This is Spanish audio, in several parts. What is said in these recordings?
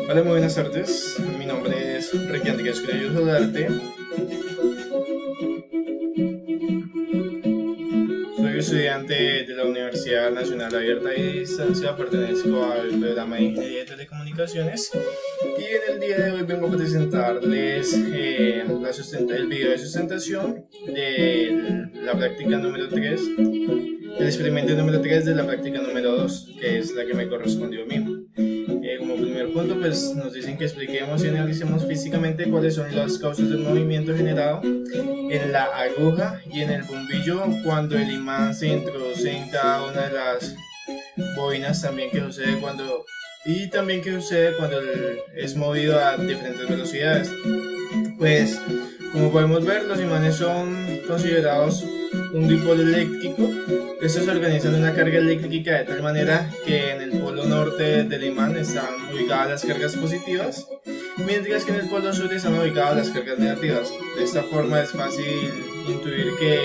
Hola, muy buenas tardes. Mi nombre es Ricky Andrés Creyos Solarte. Soy estudiante de la Universidad Nacional Abierta y Distancia. Pertenezco al programa de Ingeniería de Telecomunicaciones. Y en el día de hoy vengo a presentarles el video de sustentación de la práctica número 3, el experimento número 3 de la práctica número 2, que es la que me correspondió a mí. Como primer punto, pues nos dicen que expliquemos y analicemos físicamente cuáles son las causas del movimiento generado en la aguja y en el bombillo cuando el imán se introduce en cada una de las bobinas, también que sucede cuando es movido a diferentes velocidades. Pues como podemos ver, los imanes son considerados un dipolo eléctrico. Estos se organizan en una carga eléctrica de tal manera que en el polo norte del imán están ubicadas las cargas positivas, mientras que en el polo sur están ubicadas las cargas negativas. De esta forma es fácil intuir que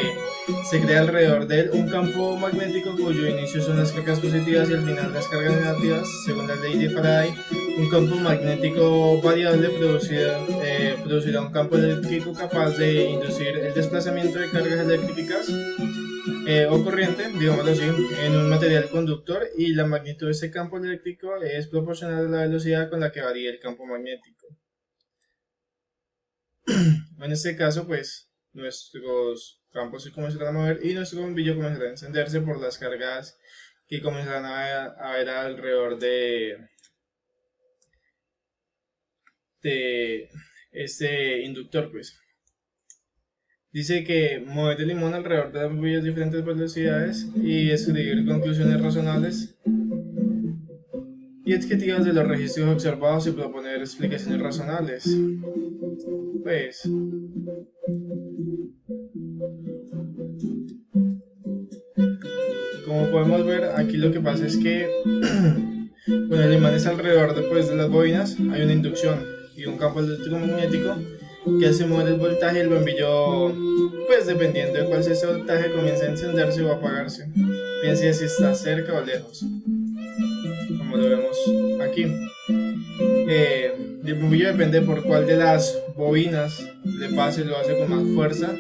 se crea alrededor de él un campo magnético cuyo inicio son las cargas positivas y al final las cargas negativas. Según la ley de Faraday, un campo magnético variable producirá un campo eléctrico capaz de inducir el desplazamiento de cargas eléctricas o corriente, digámoslo así, en un material conductor, y la magnitud de ese campo eléctrico es proporcional a la velocidad con la que varía el campo magnético. En este caso, pues, nuestros campos se comenzarán a mover y nuestro bombillo comenzará a encenderse por las cargas que comenzarán a haber alrededor de este inductor, pues. Dice que mover el limón alrededor de las bombillas a diferentes velocidades y escribir conclusiones razonables y adjetivas de los registros observados y proponer explicaciones razonables. Pues, como podemos ver, aquí lo que pasa es que cuando el imán está alrededor de las bobinas, hay una inducción y un campo electromagnético que hace mover el voltaje y el bombillo, pues dependiendo de cuál sea ese voltaje, comienza a encenderse o a apagarse, bien sea si está cerca o lejos, como lo vemos aquí. El bombillo depende por cuál de las bobinas le pase, lo hace con más fuerza.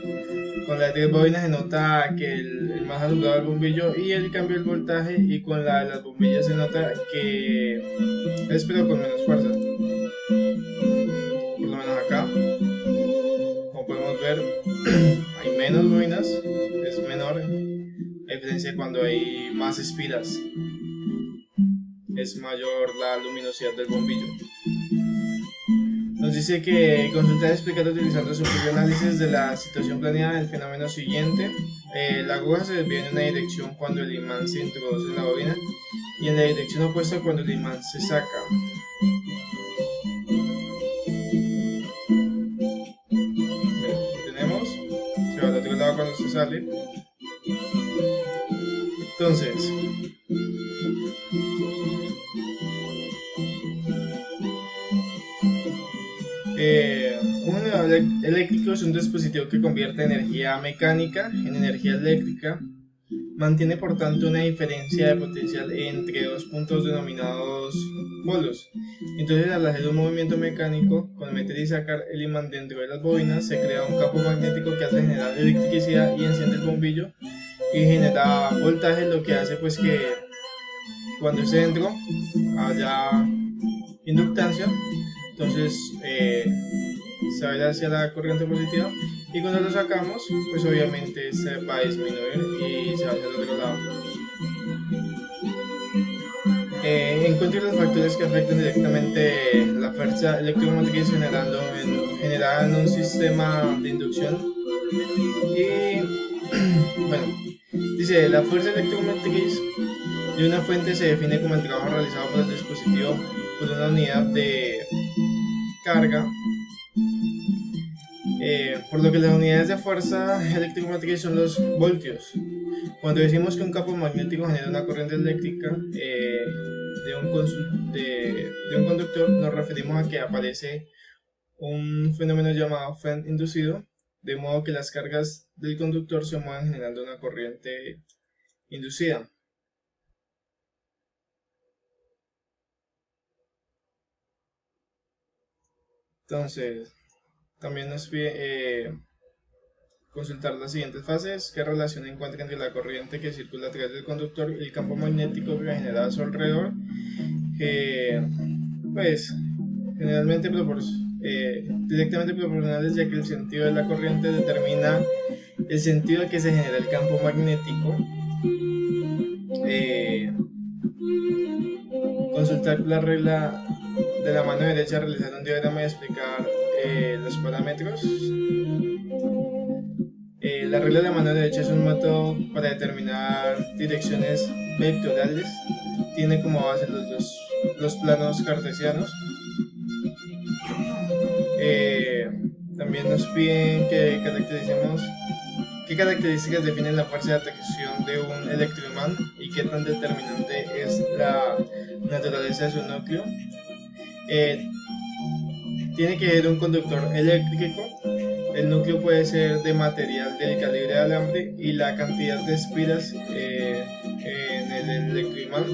Con la de 10 bobinas se nota que el más alumbrado el bombillo y el cambio del voltaje, y con la de las bombillas se nota que es pero con menos fuerza. Por lo menos acá, como podemos ver, hay menos bobinas, es menor, a diferencia de cuando hay más espiras, es mayor la luminosidad del bombillo. Nos dice que consultar y explicar utilizando su propio análisis de la situación planeada el fenómeno siguiente. La aguja se desvía en una dirección cuando el imán se introduce en la bobina y en la dirección opuesta cuando el imán se saca. Tenemos, se va al otro lado cuando se sale. Entonces, un generador eléctrico es un dispositivo que convierte energía mecánica en energía eléctrica. Mantiene por tanto una diferencia de potencial entre dos puntos denominados polos. Entonces, al hacer un movimiento mecánico con meter y sacar el imán dentro de las bobinas, se crea un campo magnético que hace generar electricidad y enciende el bombillo y genera voltaje, lo que hace pues que cuando esté dentro haya inductancia. Entonces se va a ir hacia la corriente positiva, y cuando lo sacamos pues obviamente se va a disminuir y se va hacia el otro lado. Encuentre los factores que afectan directamente la fuerza electromagnética generada en un sistema de inducción. Y bueno, dice, la fuerza electromagnética de una fuente se define como el trabajo realizado por el dispositivo por una unidad de carga, por lo que las unidades de fuerza electromagnética son los voltios. Cuando decimos que un campo magnético genera una corriente eléctrica de un conductor, nos referimos a que aparece un fenómeno llamado FEN inducido, de modo que las cargas del conductor se mueven generando una corriente inducida. Entonces, también nos pide consultar las siguientes fases: qué relación encuentra entre la corriente que circula a través del conductor y el campo magnético que genera a su alrededor, que pues generalmente directamente proporcionales, ya que el sentido de la corriente determina el sentido que se genera el campo magnético. Consultar la regla de la mano derecha, realizar un diagrama y explicar los parámetros. La regla de la mano derecha es un método para determinar direcciones vectoriales. Tiene como base los planos cartesianos. También nos piden que caractericemos qué características definen la fuerza de atracción de un electroimán y qué tan determinante es la naturaleza de su núcleo. Tiene que ser un conductor eléctrico. El núcleo puede ser de material del calibre de alambre y la cantidad de espiras en el electroimán.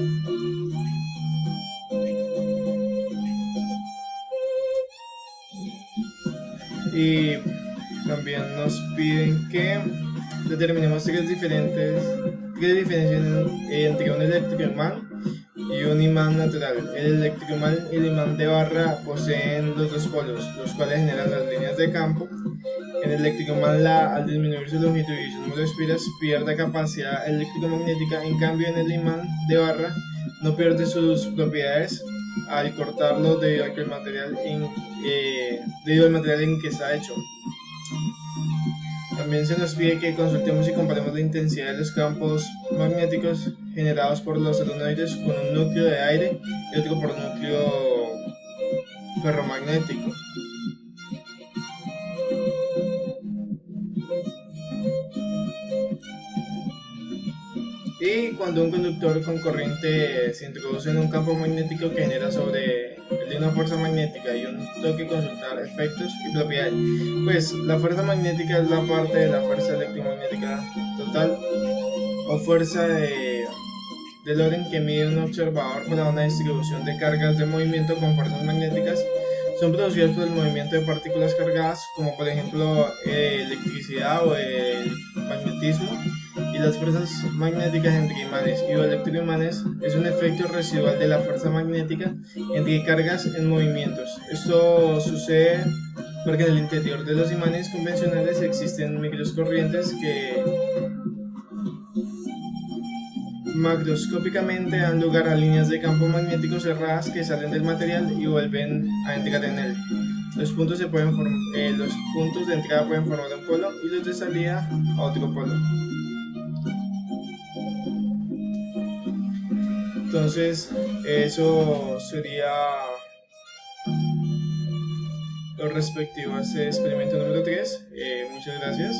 Y también nos piden que determinemos tres diferencias entre un electroimán y un imán natural. El electroimán y el imán de barra poseen los dos polos, los cuales generan las líneas de campo. En el electroimán, al disminuir su longitud y su número de espiras, pierde capacidad electromagnética. En cambio, en el imán de barra no pierde sus propiedades al cortarlo debido al material en que está hecho. También se nos pide que consultemos y comparemos la intensidad de los campos magnéticos generados por los solenoides con un núcleo de aire y otro por un núcleo ferromagnético. Y cuando un conductor con corriente se introduce en un campo magnético que genera sobre él de una fuerza magnética y un toque, consultar efectos y propiedades. Pues la fuerza magnética es la parte de la fuerza electromagnética total o fuerza de Lorentz que mide un observador para una distribución de cargas de movimiento con fuerzas magnéticas. Son producidas por el movimiento de partículas cargadas, como por ejemplo electricidad o el magnetismo. Y las fuerzas magnéticas entre imanes y electroimanes es un efecto residual de la fuerza magnética entre cargas en movimientos. Esto sucede porque en el interior de los imanes convencionales existen microcorrientes que macroscópicamente dan lugar a líneas de campo magnético cerradas que salen del material y vuelven a entrar en él. Los puntos de entrada pueden formar un polo y los de salida a otro polo. Entonces, eso sería lo respectivo a este experimento número 3. Muchas gracias.